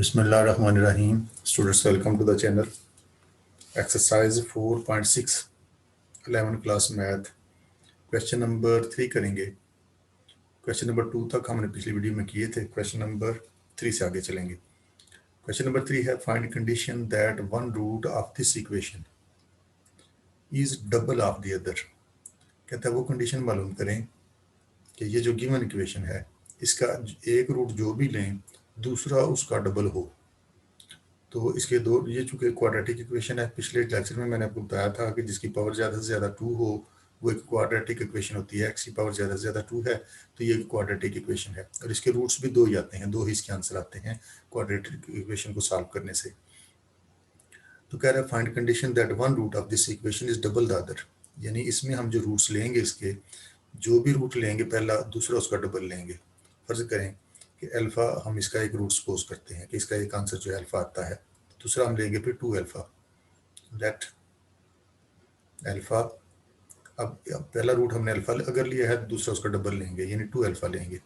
Bismillahirrahmanirrahim. Students, welcome to the channel. Exercise 4.6 11 class math question number 3 करेंगे। Question number 2 तक हमने पिछली video में किए थे। क्वेश्चन नंबर 3 से आगे चलेंगे। क्वेश्चन नंबर 3 है find condition that one root of this equation is double of the other. कहता है वो कंडीशन मालूम करें कि ये जो गिवन इक्वेशन है इसका एक रूट जो भी लें दूसरा उसका डबल हो। तो इसके दो, ये चूंकि क्वाड्रेटिक इक्वेशन है, पिछले लेक्चर में मैंने आपको बताया था कि जिसकी पावर ज़्यादा से ज़्यादा 2 हो वो एक क्वाड्रेटिक इक्वेशन होती है। एक्स की पावर ज़्यादा से ज़्यादा 2 है तो ये क्वाड्रेटिक इक्वेशन है और इसके रूट्स भी 2 ही आते हैं, 2 ही इसके आंसर आते हैं क्वाड्रेटिक इक्वेशन को सॉल्व करने से। तो कह रहा है find condition that one root of this equation is double the other, यानी इसमें हम जो रूट्स लेंगे इसके जो भी रूट लेंगे पहला दूसरा उसका डबल लेंगे। फर्ज करें कि अल्फा हम इसका एक रूट सपोज करते हैं कि इसका एक आंसर जो है अल्फा आता है, दूसरा हम लेंगे फिर 2 अल्फा। लेट अल्फा, अब पहला रूट हमने अल्फा अगर लिया है तो दूसरा उसका डबल लेंगे यानी 2 अल्फा लेंगे।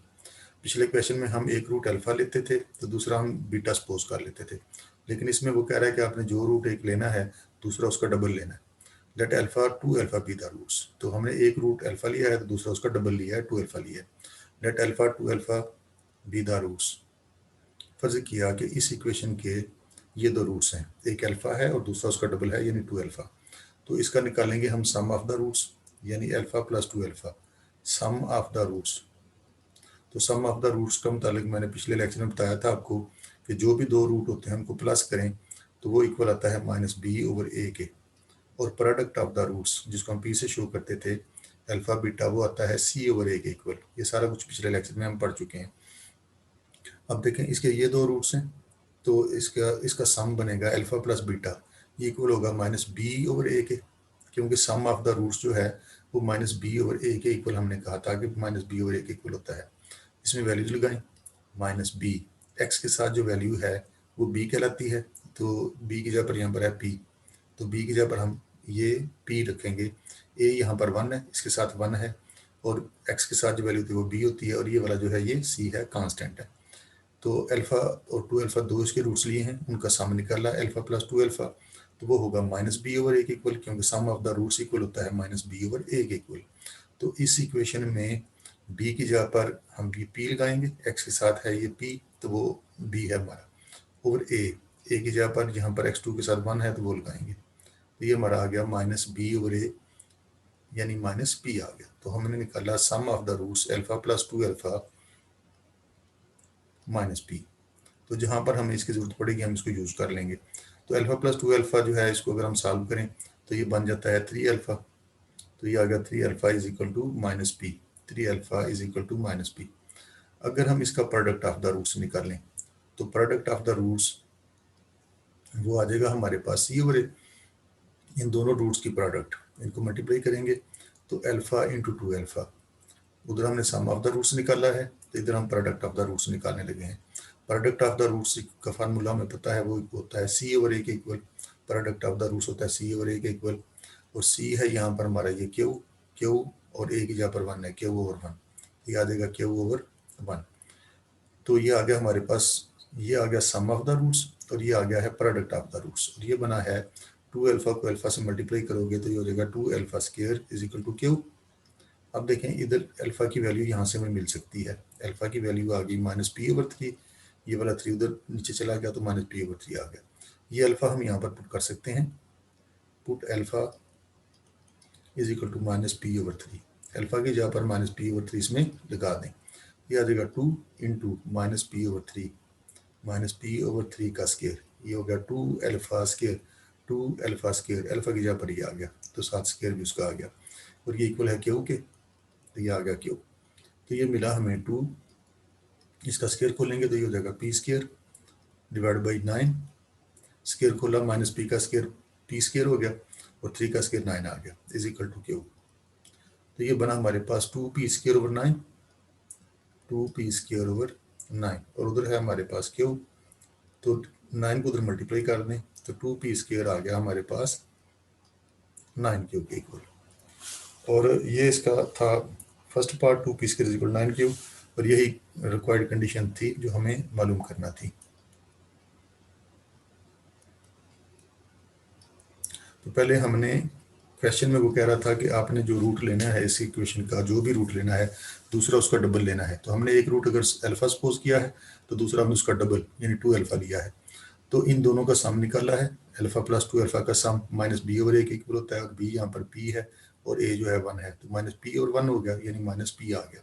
पिछले क्वेश्चन में हम एक रूट अल्फा लेते थे तो दूसरा हम बीटा सपोज कर लेते थे, लेकिन इसमें वो कह रहा है कि आपने जो रूट एक लेना है दूसरा उसका डबल लेना है। Let alpha 2 alpha be the roots, तो हमने एक रूट अल्फा लिया है तो दूसरा उसका डबल लिया है, 2 अल्फा लिया है। Let alpha 2 alpha be the roots. फर्ज किया कि इस इक्वेशन के ये दो रूट्स हैं, एक अल्फा है और दूसरा उसका डबल है यानी 2 अल्फा। तो इसका निकालेंगे हम सम ऑफ द रूट्स यानी alpha plus 2 alpha, sum of the roots. तो सम ऑफ द रूट्स का मुतालिक मैंने पिछले लेक्चर में बताया था आपको कि जो भी दो रूट होते हैं उनको प्लस करें तो वो इक्वल आता है -b/a के, और प्रोडक्ट ऑफ द रूट्स जिसको हम p से शो करते थे अल्फा बीटा वो आता है c/a के इक्वल। ये सारा कुछ पिछले लेक्चर में हम पढ़ चुके हैं। अब देखें इसके ये दो रूट्स हैं तो इसका सम बनेगा अल्फा प्लस बीटा, ये इक्वल होगा -b/a के, क्योंकि सम ऑफ द रूट्स जो है वो -b/a के इक्वल हमने कहा था कि -b/a के इक्वल होता है। इसमें वैल्यूज लगाएं, -b एक्स के साथ जो वैल्यू है वो b कहलाती है, तो b की जगह पर यहाँ पर है p, तो b की जगह पर हम ये p रखेंगे। a यहाँ पर 1 है, इसके साथ 1 है, और x के साथ जो वैल्यू थी वो b होती है, और ये वाला जो है ये c है, कांस्टेंट है। तो अल्फा और 2 अल्फा दो इसके रूट्स लिए हैं, उनका सम निकाला अल्फा प्लस 2 अल्फा, तो वो होगा -b/a के इक्वल, क्योंकि सम ऑफ द रूट्स इक्वल होता है -b/a के इक्वल। तो इस इक्वेशन में b की जगह पर हम ये p लगाएंगे, x के साथ है ये p तो वो b है हमारा, और a की जगह पर यहाँ पर x2 के साथ 1 है तो वो लगाएंगे, तो ये हमारा आ गया -b/a यानी -p आ गया। तो हमने निकाला sum of the roots alpha plus 2 alpha -p। तो जहाँ पर हमें इसकी जरूरत पड़ेगी हम इसको यूज कर लेंगे। तो अल्फा प्लस 2 अल्फा जो है इसको अगर हम सॉल्व करें तो ये बन जाता है 3 अल्फा, तो ये आ गया 3 alpha is equal to -p, 3 alpha is equal to -p। अगर हम इसका प्रोडक्ट ऑफ द रूट्स निकालें तो प्रोडक्ट ऑफ द रूट्स वो आ जाएगा हमारे पास c/a, इन दोनों रूट्स की प्रोडक्ट, इनको मल्टीप्लाई करेंगे तो अल्फा इंटू 2 अल्फा, उधर हमने सम ऑफ द रूट्स निकाला है तो इधर हम प्रोडक्ट ऑफ द रूट्स निकालने लगे हैं। प्रोडक्ट ऑफ द रूट्स का फार्मूला हमें पता है, वो होता है c/a के equal, product of the roots होता है c/a के इक्वल, और c है यहाँ पर हमारा ये q और a की जगह पर 1 है, q/1, ये आ जाएगा q/1। तो ये आ गया हमारे पास, ये आ गया सम ऑफ द रूट्स और ये आ गया है प्रोडक्ट ऑफ द रूट्स, और ये बना है 2 अल्फा को अल्फा से मल्टीप्लाई करोगे तो ये हो जाएगा 2 alpha square is equal to q। अब देखें इधर अल्फा की वैल्यू यहाँ से हमें मिल सकती है, अल्फा की वैल्यू आ गई -p/3, ये वाला 3 उधर नीचे चला गया तो -p/3 आ गया। ये अल्फा हम यहाँ पर पुट कर सकते हैं, put alpha is equal to -p/3, alpha की जगह पर -p/3 इसमें लगा दें, ये आ जाएगा 2 इंटू -p/3, -p/3 का स्क्वायर, ये हो गया 2 alpha square, 2 alpha square, alpha की जगह पर ये आ गया तो साथ स्क्वायर भी उसका आ गया, और ये इक्वल है क्यू के, तो ये आ गया क्यू। तो ये मिला हमें 2, इसका स्क्वायर खोलेंगे तो ये हो जाएगा p² डिवाइड बाई 9, स्क्वायर खोला -p का स्क्वायर p² हो गया और 3 का स्क्वायर 9 आ गया इज इक्वल टू क्यू। तो ये बना हमारे पास 2p² 9 और उधर है हमारे पास क्यू, तो 9 को उधर मल्टीप्लाई कर दें तो 2p² आ गया हमारे पास 9q के इक्वल। और ये इसका था first part, 2p² equal 9q, और यही रिक्वायर्ड कंडीशन थी जो हमें मालूम करना थी। तो पहले हमने क्वेश्चन में वो कह रहा था कि आपने जो रूट लेना है इस इक्वेशन का, जो भी रूट लेना है, दूसरा उसका डबल लेना है। तो हमने एक रूट अगर अल्फा सपोज किया है तो दूसरा हमने उसका डबल यानी 2 अल्फा लिया है। तो इन दोनों का सम निकाला है, अल्फा प्लस 2 अल्फा का सम माइनस बी ओवर ए के इक्वल होता है, और बी यहाँ पर पी है और ए जो है 1 है, तो माइनस पी और 1 हो गया यानी माइनस पी आ गया।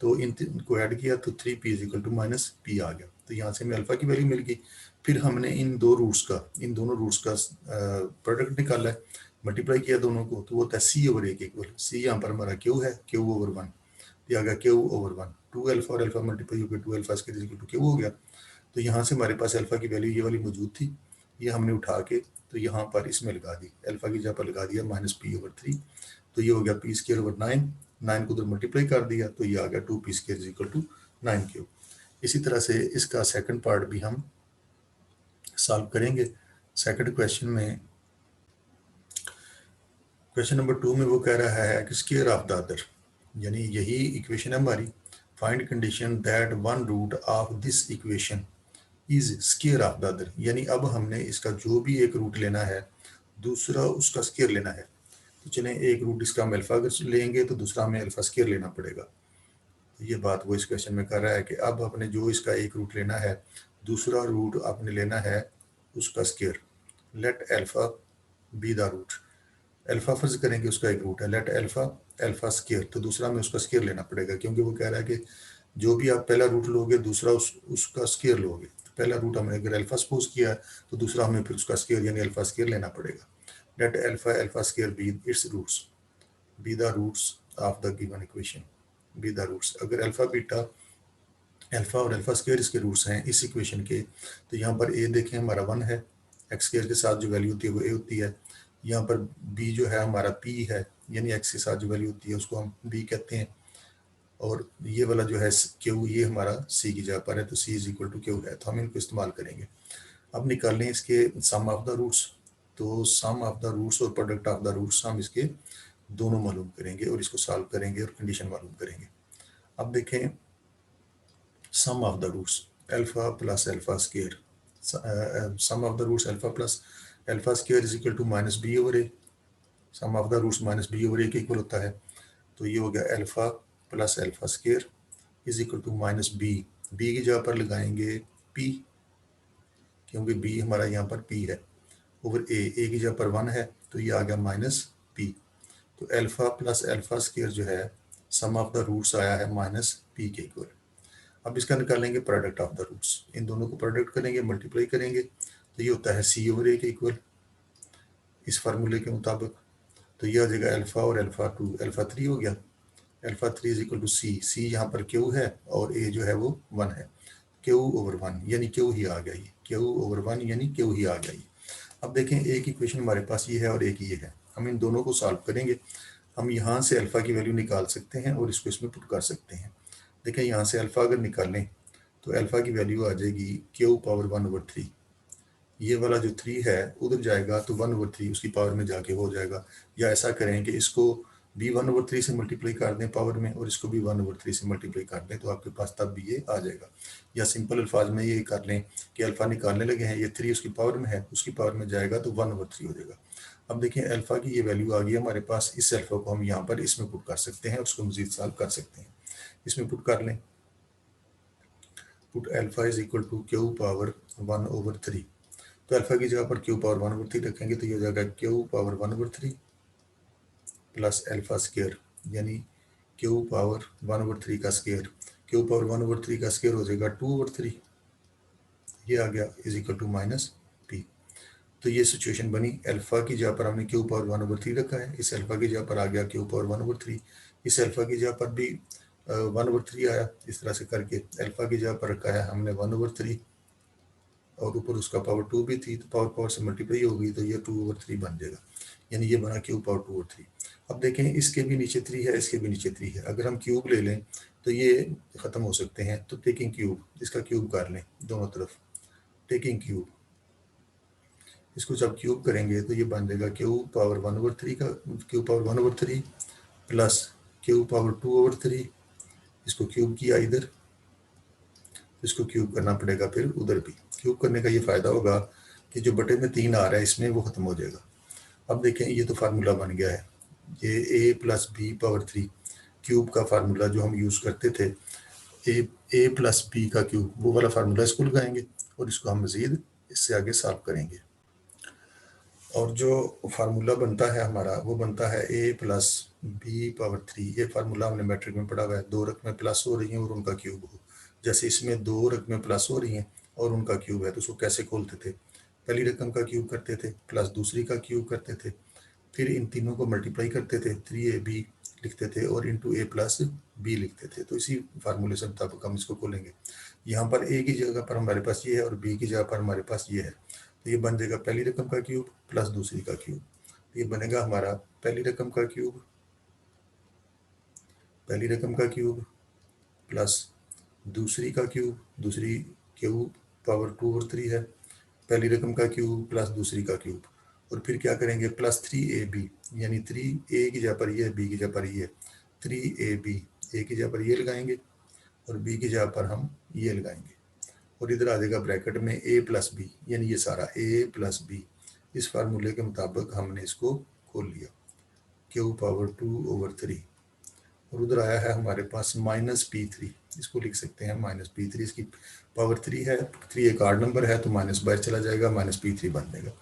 तो इनको ऐड किया तो 3p is equal to minus P आ गया। तो यहाँ से हमें अल्फा की वैल्यू मिल गई। फिर हमने इन दोनों रूट्स का प्रोडक्ट निकाला है, मल्टीप्लाई किया दोनों को, तो वो होता है सी ओवर ए के इक्वल। सी यहाँ पर हमारा क्यू है, क्यू ओवर 1, ये आ गया क्यू ओवर 1। 2 अल्फा और अल्फा मल्टीप्लाई होकर 2 अल्फा इसके इक्वल टू क्यू हो गया। तो यहाँ से हमारे पास अल्फा की वैल्यू ये वाली मौजूद थी, ये हमने उठा के तो यहाँ पर इसमें लगा दी, अल्फा की जगह पर लगा दिया माइनस पी ओवर 3, तो ये हो गया पी स्क्वायर ओवर 9, 9 को उधर मल्टीप्लाई कर दिया तो ये आ गया 2p square is equal to 9 cube. इसी तरह से इसका सेकंड पार्ट भी हम सॉल्व करेंगे। सेकंड क्वेश्चन में, क्वेश्चन नंबर 2 में वो कह रहा है कि स्क्वायर ऑफ द अदर, यानी यही इक्वेशन है हमारी। Find condition that one root of this equation is square of the other, यानी अब हमने इसका जो भी एक रूट लेना है दूसरा उसका स्क्वायर लेना है। तो चलें, एक रूट इसका हम अल्फा लेंगे तो दूसरा हमें अल्फा स्क्वायर लेना पड़ेगा। तो ये बात वो इस क्वेश्चन में कर रहा है कि अब आपने जो इसका एक रूट लेना है दूसरा रूट आपने लेना है उसका square. Let alpha be the root, alpha फर्ज करेंगे उसका एक रूट है, लेट अल्फा अल्फा स्क्वायर, तो दूसरा में उसका स्क्वायर लेना पड़ेगा, क्योंकि वो कह रहा है कि जो भी आप पहला रूट लोगे दूसरा उसका स्क्वायर लोगे। तो पहला रूट हमने अगर अल्फा सपोज किया तो दूसरा हमें फिर उसका स्क्वायर यानी अल्फा स्क्वायर लेना पड़ेगा। Let alpha alpha square be its roots, be the roots of the given equation, be the roots. अगर अल्फा बीटा अल्फा और अल्फा स्क्वायर इसके रूट्स हैं इस इक्वेशन के, तो यहाँ पर ए देखें हमारा 1 है, एक्स स्क्वायर के साथ जो वैल्यू होती है वो ए होती है। यहाँ पर बी जो है हमारा पी है, यानी एक्स के साथ जो वैल्यू होती है उसको हम बी कहते हैं, और ये वाला जो है क्यू ये हमारा सी की जगह पर है, तो सी इज इक्वल टू क्यू है। तो हम इनको इस्तेमाल करेंगे। अब निकाल लें इसके सम ऑफ द रूट्स, तो सम ऑफ द रूट्स और प्रोडक्ट ऑफ द रूट्स हम इसके दोनों मालूम करेंगे और इसको सॉल्व करेंगे और कंडीशन मालूम करेंगे। अब देखें sum of the roots alpha plus alpha square, sum of the roots alpha plus alpha square is equal to minus B over A, sum of the roots minus B over A के equal होता है। तो ये हो गया alpha plus alpha square is equal to minus B, B की जगह पर लगाएंगे पी, क्योंकि बी हमारा यहाँ पर पी है, ओवर ए की जगह पर 1 है तो ये आ गया माइनस पी। तो अल्फा प्लस अल्फा स्क्वायर जो है सम ऑफ द रूट्स आया है माइनस पी के इक्वल। अब इसका निकालेंगे प्रोडक्ट ऑफ द रूट्स, इन दोनों को प्रोडक्ट करेंगे, मल्टीप्लाई करेंगे, तो ये होता है सी ओवर ए के इक्वल इस फार्मूले के मुताबिक। तो ये आ जाएगा अल्फा और अल्फा 2, अल्फा 3 हो गया, alpha 3 is equal to C, सी यहाँ पर क्यू है और ए जो है वो 1 है, क्यू ओवर 1 यानी क्यू ही आ गया, ये क्यू ओवर 1 यानी क्यू ही आ गया ये। अब देखें एक इक्वेशन हमारे पास ये है और एक ये है, हम इन दोनों को सॉल्व करेंगे। हम यहाँ से अल्फा की वैल्यू निकाल सकते हैं और इसको इसमें पुट कर सकते हैं। देखें यहाँ से अल्फा अगर निकालें तो अल्फा की वैल्यू आ जाएगी क्यू पावर 1/3, ये वाला जो 3 है उधर जाएगा तो 1/3 उसकी पावर में जाके हो जाएगा। या ऐसा करें कि इसको भी 1/3 से मल्टीप्लाई कर दें पावर में और इसको भी 1/3 से मल्टीप्लाई कर दें, तो आपके पास तब भी ये आ जाएगा। या सिंपल अल्फाज में ये कर लें कि अल्फा निकालने लगे हैं, ये 3 उसकी पावर में है, उसकी पावर में जाएगा तो 1/3 हो जाएगा। अब देखिए अल्फा की ये वैल्यू आ गई हमारे पास, इस अल्फा को हम यहाँ पर इसमें पुट कर सकते हैं, उसको मजीद सॉल्व कर सकते हैं। इसमें पुट कर लें, put alpha is equal to q power 1/3, तो अल्फा की जगह पर क्यू पावर 1/3 रखेंगे तो ये हो जाएगा Q power 1/3 plus alpha square, यानी क्यू पावर 1/3 का स्क्वायर, क्यू पावर 1/3 का स्क्वायर हो जाएगा 2/3, ये आ गया is equal to minus p. तो ये सिचुएशन बनी, अल्फा की जगह पर हमने क्यू पावर 1/3 रखा है, इस अल्फा की जगह पर आ गया क्यू पावर 1/3, इस अल्फा की जगह पर भी 1/3 आया। इस तरह से करके अल्फा की जगह पर रखा है हमने 1/3 और ऊपर उसका पावर 2 भी थी, तो पावर पावर से मल्टीप्लाई हो गई तो ये 2/3 बन जाएगा, यानी ये बना क्यूब पावर 2/3। अब देखें इसके भी नीचे 3 है, इसके भी नीचे 3 है, अगर हम क्यूब ले लें तो ये ख़त्म हो सकते हैं, तो टेकिंग क्यूब, इसका क्यूब कर लें दोनों तरफ, टेकिंग क्यूब, इसको जब क्यूब करेंगे तो ये बन जाएगा क्यूब पावर 1/3 का, cube power 1/3 plus cube power 2/3, इसको क्यूब किया इधर, इसको क्यूब करना पड़ेगा फिर उधर भी। क्यूब करने का ये फ़ायदा होगा कि जो बटे में 3 आ रहा है इसमें वो ख़त्म हो जाएगा। अब देखें ये तो फार्मूला बन गया है, ये a plus b power 3 cube का फार्मूला जो हम यूज़ करते थे, ए प्लस बी का क्यूब, वो वाला फार्मूला इसको लगाएंगे और इसको हम मज़ीद इससे आगे सॉल्व करेंगे। और जो फार्मूला बनता है हमारा वो बनता है a प्लस बी पावर 3। ये फार्मूला हमने मैट्रिक में पढ़ा हुआ है, दो रकमें प्लस हो रही हैं और उनका क्यूब हो। जैसे इसमें दो रकमें प्लस हो रही हैं और उनका क्यूब है, तो उसको कैसे खोलते थे, पहली रकम का क्यूब करते थे प्लस दूसरी का क्यूब करते थे, फिर इन तीनों को मल्टीप्लाई करते थे, 3ab लिखते थे और इंटू a प्लस बी लिखते थे। तो इसी फार्मूले से मुताबिक हम इसको खोलेंगे। यहाँ पर a की जगह पर हमारे पास ये है और b की जगह पर हमारे पास ये है, तो ये बन जाएगा पहली रकम का क्यूब प्लस दूसरी का क्यूब। तो ये बनेगा हमारा पहली रकम का क्यूब, पहली रकम का क्यूब प्लस दूसरी का क्यूब, दूसरी क्यूब पावर 2 और 3 है, पहली रकम का क्यूब प्लस दूसरी का क्यूब, और फिर क्या करेंगे प्लस 3ab, यानी 3a की जगह पर ये, b की जगह पर ये, 3ab, a की जगह पर ये लगाएंगे और b की जगह पर हम ये लगाएंगे, और इधर आ जाएगा ब्रैकेट में a प्लस बी, यानी ये सारा a प्लस बी। इस फार्मूले के मुताबिक हमने इसको खोल लिया, क्यू पावर 2 ओवर 3, और उधर आया है हमारे पास -p3, इसको लिख सकते हैं -p3, इसकी पावर 3 है, 3 एक आड नंबर है तो माइनस बाहर चला जाएगा, -p3 बन जाएगा।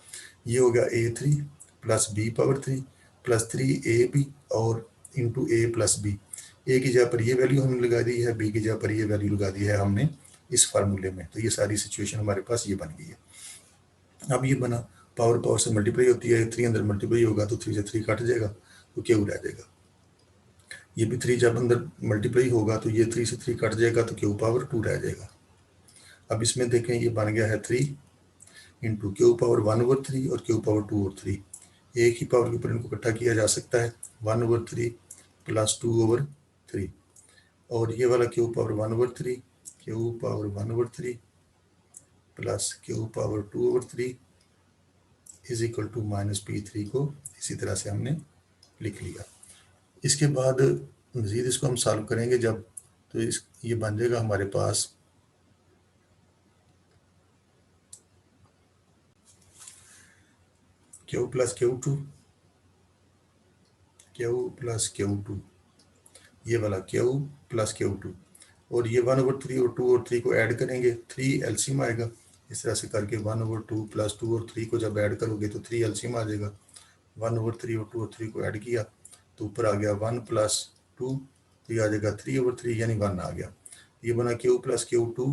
ये हो गया a3 plus b power 3 plus 3ab और इंटू a प्लस बी। ए की जगह पर ये वैल्यू हमने लगा दी है, बी की जगह पर ये वैल्यू लगा दी है हमने इस फार्मूले में, तो ये सारी सिचुएशन हमारे पास ये बन गई है। अब ये बना, पावर पावर से मल्टीप्लाई होती है, 3 अंदर मल्टीप्लाई होगा तो 3 से 3 कट जाएगा तो क्यू रह जाएगा। ये भी 3 जब अंदर मल्टीप्लाई होगा तो ये 3 से 3 कट जाएगा तो क्यू पावर 2 रह जाएगा। अब इसमें देखें ये बन गया है 3 इंटू क्यू पावर 1 ओवर 3 और क्यू पावर 2 ओवर 3, एक ही पावर के ऊपर इनको इकट्ठा किया जा सकता है, 1 ओवर 3 प्लस 2 ओवर 3, और ये वाला q power 1 over 3, q power 1 over 3 plus q power 2 over 3 is equal to -p3 को इसी तरह से हमने लिख लिया। इसके बाद मज़ीद इसको हम सॉल्व करेंगे जब, तो ये बन जाएगा हमारे पास क्यू प्लस क्यू2, क्यू प्लस क्यू2, ये वाला क्यू प्लस क्यू2, और ये 1 ओवर 3 और 2 और 3 को ऐड करेंगे, 3 एलसीएम आएगा, इस तरह से करके 1 ओवर 2 प्लस 2 और 3 को जब ऐड करोगे तो 3 एलसीएम आ जाएगा। 1 ओवर 3 और 2 और 3 को ऐड किया तो ऊपर आ गया 1 प्लस 2, तो ये आ जाएगा 3 ओवर 3 यानी 1 आ गया। ये बना क्यू प्लस क्यू2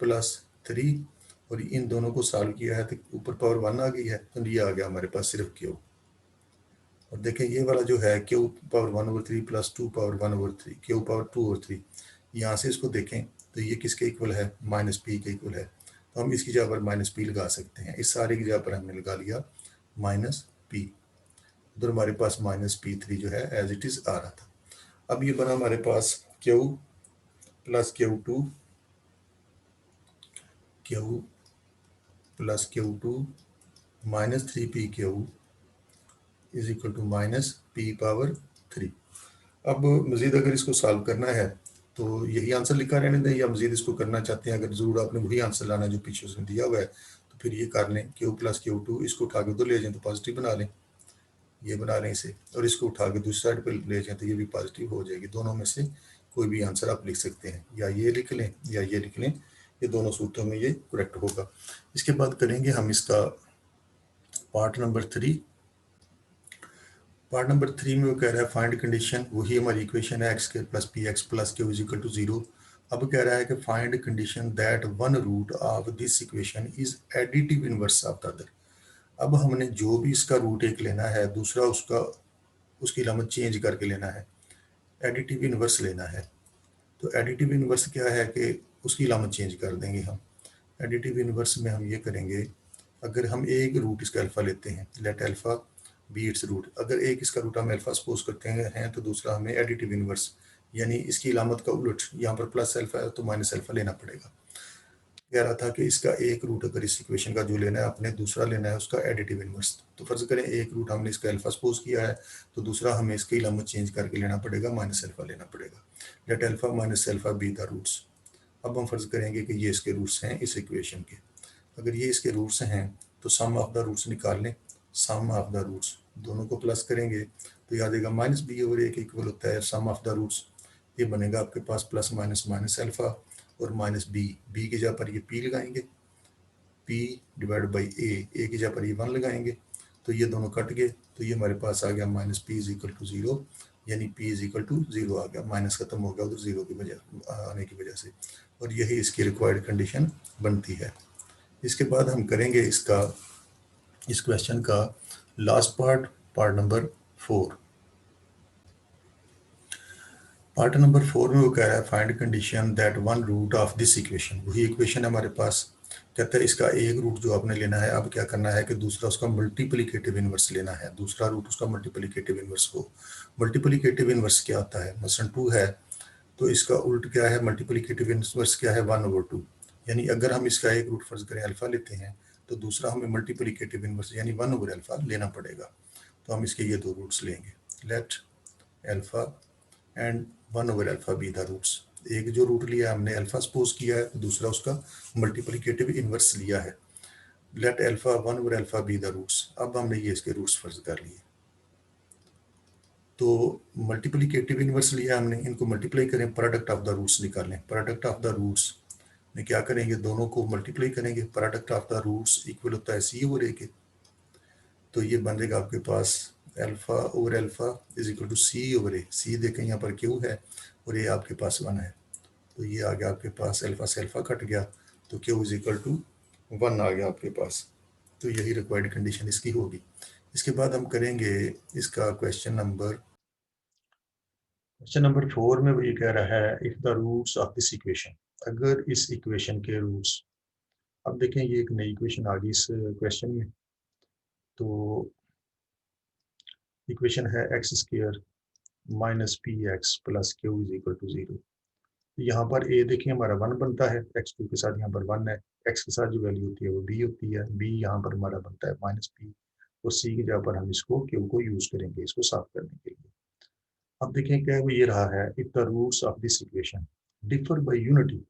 प्लस 3, और इन दोनों को सॉल्व किया है तो ऊपर पावर 1 आ गई है, तो ये आ गया हमारे पास सिर्फ क्यू। और देखें ये वाला जो है Q power 1 over 3 plus 2 power 1 over 3, q power 2 over 3, यहाँ से इसको देखें तो ये किसके इक्वल है, -p के इक्वल है, तो हम इसकी जगह पर -p लगा सकते हैं। इस सारे की जगह पर हमने लगा लिया -p, उधर हमारे पास -p3 जो है एज इट इज़ आ रहा था। अब ये बना हमारे पास क्यू प्लस क्यू2, क्यू प्लस क्यू2 -3p Q is equal to -p power 3। अब मज़ीद अगर इसको सॉल्व करना है तो यही आंसर लिखा रहने दें, या मज़ीद इसको करना चाहते हैं, अगर ज़रूर आपने वही आंसर लाना जो पीछे उसने दिया हुआ है तो फिर ये कर लें, क्यू प्लस क्यू2, इसको उठा के उधर ले जाएं तो पॉजिटिव बना लें, ये बना लें इसे, और इसको उठा के दूसरी साइड पर ले जाएं तो ये भी पॉजिटिव हो जाएगी। दोनों में से कोई भी आंसर आप लिख सकते हैं, या ये लिख लें या ये लिख लें, ये दोनों सूत्रों में ये करेक्ट होगा। इसके बाद करेंगे हम इसका पार्ट नंबर 3। पार्ट नंबर 3 में वो कह रहा है फाइंड कंडीशन, वही हमारी इक्वेशन है x² plus p x plus q is equal to 0। अब कह रहा है कि find condition that one root of this equation is additive inverse of the other. अब हमने जो भी इसका रूट एक लेना है, दूसरा उसकी अलामत चेंज करके लेना है, एडिटिव इनवर्स लेना है। तो एडिटिव इनवर्स क्या है कि उसकी अलामत चेंज कर देंगे हम। एडिटिव इनवर्स में हम ये करेंगे, अगर हम एक रूट इसका अल्फ़ा लेते हैं, let alpha be its root, अगर एक इसका रूट हम अल्फ़ा सपोज करते हैं तो दूसरा हमें एडिटिव इनवर्स यानी इसकी अलामत का उलट, यहाँ पर प्लस अल्फ़ा है तो माइनस अल्फ़ा लेना पड़ेगा। कह रहा था कि इसका एक रूट अगर इस इक्वेशन का जो लेना है आपने, दूसरा लेना है उसका एडिटिव इनवर्स। तो फर्ज करें एक रूट हमने इसका अल्फ़ा सपोज किया है तो दूसरा हमें इसकी अलामत चेंज करके लेना पड़ेगा, माइनस अल्फ़ा लेना पड़ेगा। Let alpha minus alpha be the roots. अब हम फर्ज करेंगे कि ये इसके रूट्स हैं इस इक्वेशन के। अगर ये इसके रूट्स हैं तो सम ऑफ द रूट्स निकाल लें। सम ऑफ द रूट्स, दोनों को प्लस करेंगे तो ये आ जाएगा माइनस बी ओवर ए के इक्वल होता है सम ऑफ द रूट्स। ये बनेगा आपके पास प्लस माइनस माइनस अल्फा और माइनस बी, बी की जगह पर ये पी लगाएंगे, पी डिवाइड बाई ए की जगह पर ये 1 लगाएंगे तो ये दोनों कट गए, तो ये हमारे पास आ गया minus p is equal to 0, यानी पी इज इक्वल टू 0 आ गया, माइनस खत्म हो गया उधर 0 की वजह आने की वजह से, और यही इसकी रिक्वायर्ड कंडीशन बनती है। इसके बाद हम करेंगे इसका, इस क्वेश्चन का last part, part number 4। Part number 4 में वो कह रहा है find condition that one root of this equation, वही इक्वेशन है हमारे पास। कहता है इसका एक रूट जो आपने लेना है, अब क्या करना है कि दूसरा उसका मल्टीप्लिकेटिव इनवर्स लेना है, दूसरा रूट उसका मल्टीप्लिकेटिव इनवर्स हो। मल्टीप्लिकेटिव इनवर्स क्या होता है, मसलन 2 है तो इसका उल्ट क्या है, मल्टीप्लिकेटिव इनवर्स क्या है 1/2, यानी अगर हम इसका एक रूट फर्ज करें अल्फा लेते हैं तो दूसरा हमें मल्टीप्लिकेटिव इनवर्स यानी 1/अल्फा लेना पड़ेगा। तो हम इसके ये दो रूट्स लेंगे, लेट अल्फा एंड 1/अल्फा बी द रूट्स। एक जो रूट लिया हमने अल्फा सपोज किया है, तो दूसरा उसका मल्टीप्लिकेटिव इनवर्स लिया है, लेट अल्फा 1/अल्फा बी द रूट्स। अब हमने ये इसके रूट्स फर्ज कर लिए, तो मल्टीप्लिकेटिव इनवर्स लिया हमने, इनको मल्टीप्लाई करें, प्रोडक्ट ऑफ द रूट्स निकालें। प्रोडक्ट ऑफ द रूट्स में क्या करेंगे, दोनों को मल्टीप्लाई करेंगे, product of the roots equal होता है सी ओवर ए के, तो ये बनेगा आपके पास alpha over alpha is equal to C over A. C देखें यहाँ पर क्यू है और ये आपके पास 1 है, तो ये आ गया आपके पास, अल्फा से अल्फा कट गया तो क्यू इज इक्वल टू 1 आ गया आपके पास। तो यही रिक्वायर्ड कंडीशन इसकी होगी। इसके बाद हम करेंगे इसका क्वेश्चन नंबर 4 में वो ये कह रहा है if the roots of this equation, अगर इस इक्वेशन के रूट्स, अब देखें ये एक नई इक्वेशन आ गई इस क्वेश्चन में, तो इक्वेशन है x square minus p x plus q is equal to 0। यहाँ पर ए देखिए हमारा 1 बनता है, x2 के साथ यहाँ पर 1 है, x के साथ जो वैल्यू होती है वो b होती है, b यहाँ पर हमारा बनता है माइनस पी, और c की जगह पर हम इसको q को यूज करेंगे इसको साफ करने के लिए। अब देखें क्या वो ये रहा है, if the roots of this equation differ by unity,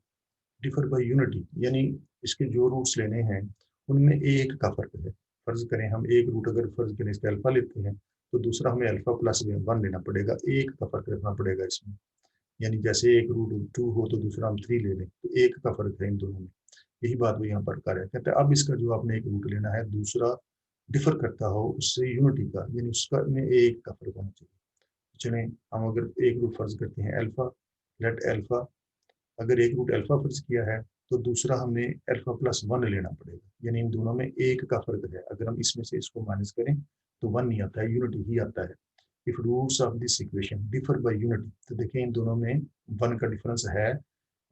differ by unity यानी इसके जो रूट्स लेने हैं उनमें एक का फर्क है। फर्ज करें हम एक रूट अगर फर्ज करें इसका अल्फा लेते हैं तो दूसरा हमें अल्फा प्लस 1 लेना पड़ेगा, एक का फर्क रखना पड़ेगा इसमें, यानी जैसे एक रूट 2 हो तो दूसरा हम 3 ले लें, तो एक का फर्क है इन दोनों में। यही बात वो यहाँ पर कर रहे हैं, कहते हैं अब इसका जो आपने एक रूट लेना है दूसरा डिफर करता हो उससे यूनिटी का, यानी उसका में एक का फर्क होना चाहिए। चलें हम अगर एक रूट फर्ज करते हैं अल्फा, लेट अल्फा, अगर एक रूट अल्फा फर्ज किया है तो दूसरा हमें अल्फा प्लस 1 लेना पड़ेगा, यानी इन दोनों में एक का फर्क है। अगर हम इसमें से इसको माइनस करें तो 1 नहीं आता है, यूनिटी ही आता है। If roots of this equation differ by unity, तो देखिए इन दोनों में 1 का डिफरेंस है,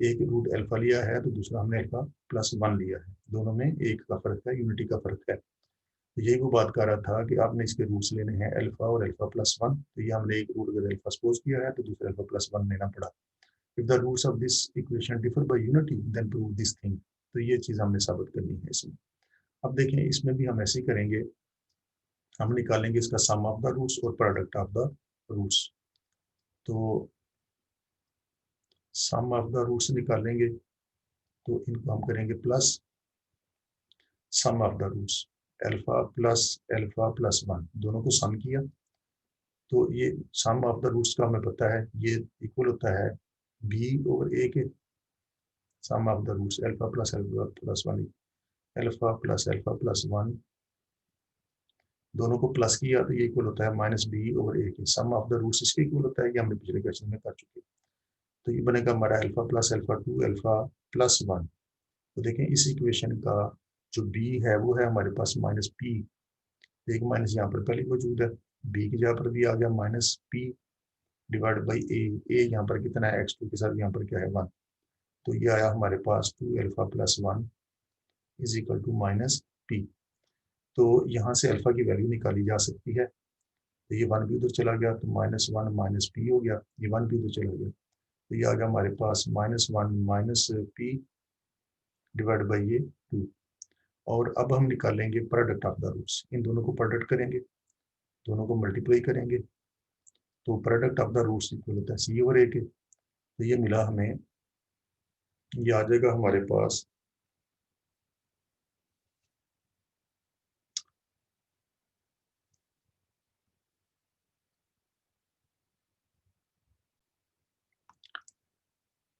एक रूट अल्फा लिया है तो दूसरा हमने अल्फा प्लस 1 लिया है, दोनों में एक का फर्क है, यूनिटी का फर्क है। तो यही वो बात कर रहा था कि आपने इसके रूट्स लेने हैं अल्फा और अल्फा प्लस 1, तो ये हमने एक रूट अगर अल्फा सपोज किया है तो दूसरा अल्फा प्लस 1 लेना पड़ा। If the roots of this equation differ by unity then prove this thing, तो ये चीज़ हमने साबित करनी है इसमें। अब देखें इसमें भी हम ऐसे ही करेंगे, हम निकालेंगे इसका सम ऑफ द रूट्स और प्रोडक्ट ऑफ द रूट्स। तो सम ऑफ द रूट्स निकालेंगे तो इनको हम करेंगे plus sum of the roots, alpha plus 1 दोनों को सम किया, तो ये सम ऑफ द रूट्स का हमें पता है ये इक्वल होता है बी ओवर ए के, sum of the roots alpha plus 1, alpha plus 1 दोनों को प्लस किया तो ये इक्वल होता है माइनस बी ओवर ए के, सम ऑफ द रूट्स इसके इक्वल होता है, ये हमने पिछले क्वेश्चन में कर चुके हैं। तो ये बनेगा हमारा alpha plus alpha 2 alpha plus 1। तो देखें इस इक्वेशन का जो बी है वो है हमारे पास माइनस पी, एक माइनस यहाँ पर पहले मौजूद है, बी की जगह पर भी आ गया माइनस पी डिवाइड बाई ए यहाँ पर कितना है x2 के साथ यहाँ पर क्या है 1, तो ये आया हमारे पास 2 alpha plus 1 is equal to minus p. तो यहाँ से अल्फा की वैल्यू निकाली जा सकती है, तो ये 1 भी उधर चला गया तो -1 माइनस पी हो गया, ये 1 भी उधर चला गया तो ये आ गया हमारे पास -1 माइनस पी डिवाइड बाई ये 2। और अब हम निकालेंगे प्रोडक्ट ऑफ द रूट्स, इन दोनों को प्रोडक्ट करेंगे, दोनों को मल्टीप्लाई करेंगे, तो product of the roots equal होता है सी ओवर ए के, तो ये मिला हमें, ये आ जाएगा हमारे पास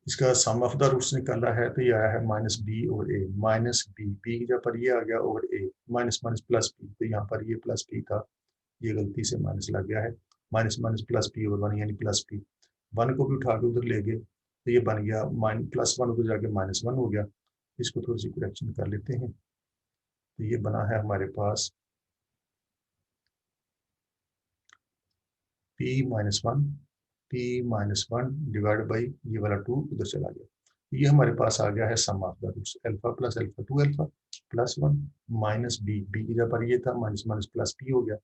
इसका सम ऑफ द रूट्स निकाला है तो ये आया है माइनस बी ओवर ए, माइनस बी, बी की जगह पर ये आ गया ओवर ए, माइनस माइनस प्लस बी, तो यहाँ पर ये प्लस बी था, ये गलती से माइनस लग गया है, minus minus plus b over one, यानी प्लस बी, वन को भी उठा के उधर ले गए तो ये बन गया प्लस वन, उधर जाके माइनस वन हो गया। इसको थोड़ी सी करेक्शन कर लेते हैं, तो ये बना है हमारे पास p minus one, p minus one divide by ये वाला टू उधर चला गया, ये हमारे पास आ गया है sum of the roots, alpha plus alpha to alpha plus one minus B, B की जगह पर ये था माइनस माइनस प्लस पी हो गया,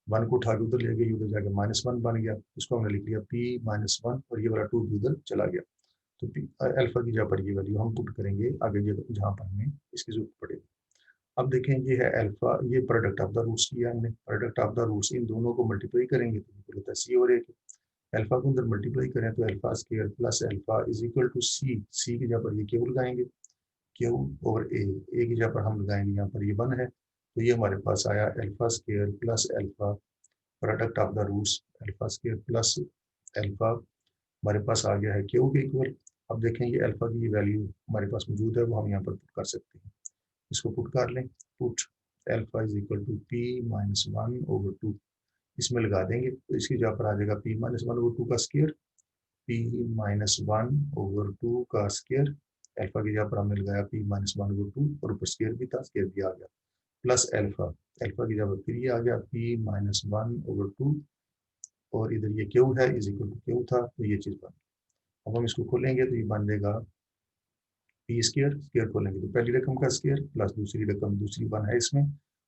वन को उठा के उधर ले गए, उधर जाके माइनस वन बन गया, इसको हमने लिख लिया p माइनस वन और ये वाला टू भी उधर चला गया। तो अल्फा की जगह पर ये वैल्यू हम पुट करेंगे आगे जहाँ पर हमें इसकी जरूरत पड़ेगी। अब देखें ये है अल्फा, ये प्रोडक्ट ऑफ द रूट्स किया हमने, प्रोडक्ट ऑफ द रूट्स इन दोनों को मल्टीप्लाई करेंगे तो ये होता है सी और ए, अल्फा को अंदर मल्टीप्लाई करें तो alpha square plus alpha is equal to C, C की जगह पर ये क्यू लगाएंगे, क्यू और ए की जगह पर हम लगाएंगे यहाँ पर ये वन है, तो ये हमारे पास आया alpha square plus alpha product of the roots, alpha square plus alpha हमारे पास आ गया है क्यू के इक्वल। अब देखें ये अल्फा की वैल्यू हमारे पास मौजूद है, वो हम यहाँ पर पुट कर सकते हैं, इसको पुट कर लें, put alpha is equal to P minus one over two, इसमें लगा देंगे तो इसकी जगह पर आ जाएगा P minus one over two का square, P minus one over two का स्क्वायर, अल्फा की जगह पर हमने लगाया P minus one over two और ऊपर स्क्वायर भी था, स्क्वायर भी आ गया, प्लस अल्फा, अल्फा की जगह पर फिर ये आ गया p minus one over two और इधर ये क्यू है इज इक्वल टू क्यू था, तो ये चीज़ बन, अब हम इसको खोलेंगे तो ये बन जाएगा पी स्क्वायर, स्क्वायर खोलेंगे तो पहली रकम का स्क्वायर प्लस दूसरी रकम, दूसरी वन है इसमें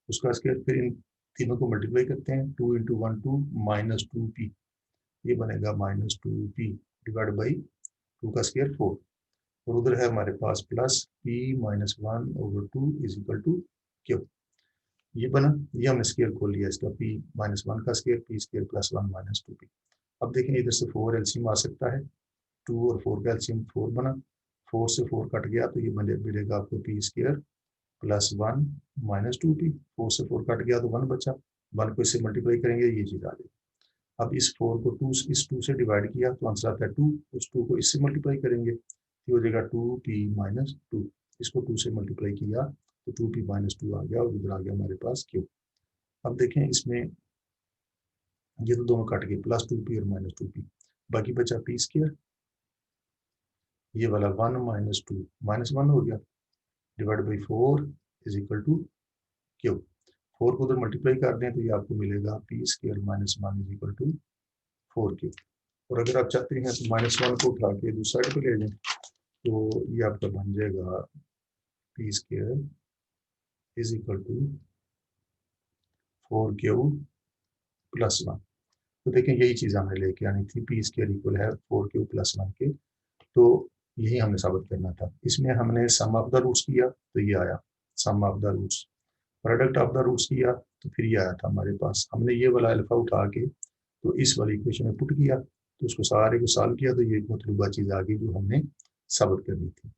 उसका स्क्वायर, फिर इन तीनों को मल्टीप्लाई करते हैं, two into one two minus two p, ये बनेगा minus two p divide by two का स्क्वायर फोर, और उधर है हमारे पास plus p minus one over two is equal to q, ये बना, ये हमने स्क्वायर खोल लिया इसका, पी माइनस वन का square p square plus one minus two p. अब देखें इधर से फोर एलसीएम आ सकता है, टू और फोर का एलसीएम फोर बना, फोर से फोर कट गया तो ये मिलेगा आपको P square plus one minus two P, four से फोर कट गया तो वन बचा, वन को इससे मल्टीप्लाई करेंगे ये चीज़ आ जाएगी। अब इस फोर को टू, इस टू से डिवाइड किया तो आंसर आता है टू, उस टू को इससे मल्टीप्लाई करेंगे तो हो जाएगा टू पी माइनस टू, इसको टू से मल्टीप्लाई किया तो टू पी माइनस टू आ गया और इधर आ गया हमारे पास क्यू। अब देखें इसमें ये तो दोनों कट गए, प्लस टू पी और माइनस टू पी, बाकी बचा पी स्क्वायर, ये वाला one minus two minus one हो गया divide by four is equal to q, four को उधर मल्टीप्लाई कर दें तो ये आपको मिलेगा p square minus one is equal to four q, और अगर आप चाहते हैं तो माइनस वन को उठा के दूसरी साइड पे ले जाएं तो ये आपका बन जाएगा p square is equal to four q plus one, तो देखें यही चीज़ हमने लेके आनी थी, पी स्क्वायर इक्वल है फोर क्यू प्लस वन के, तो यही हमने साबित करना था। इसमें हमने सम ऑफ द रूट्स किया तो ये आया sum of the roots, product of the roots किया तो फिर ये आया था हमारे पास, हमने ये वाला अल्फा उठा के तो इस वाली इक्वेशन में पुट किया तो उसको सारे को सॉल्व किया तो ये मतलूबा चीज़ आ गई जो हमने साबित करनी थी।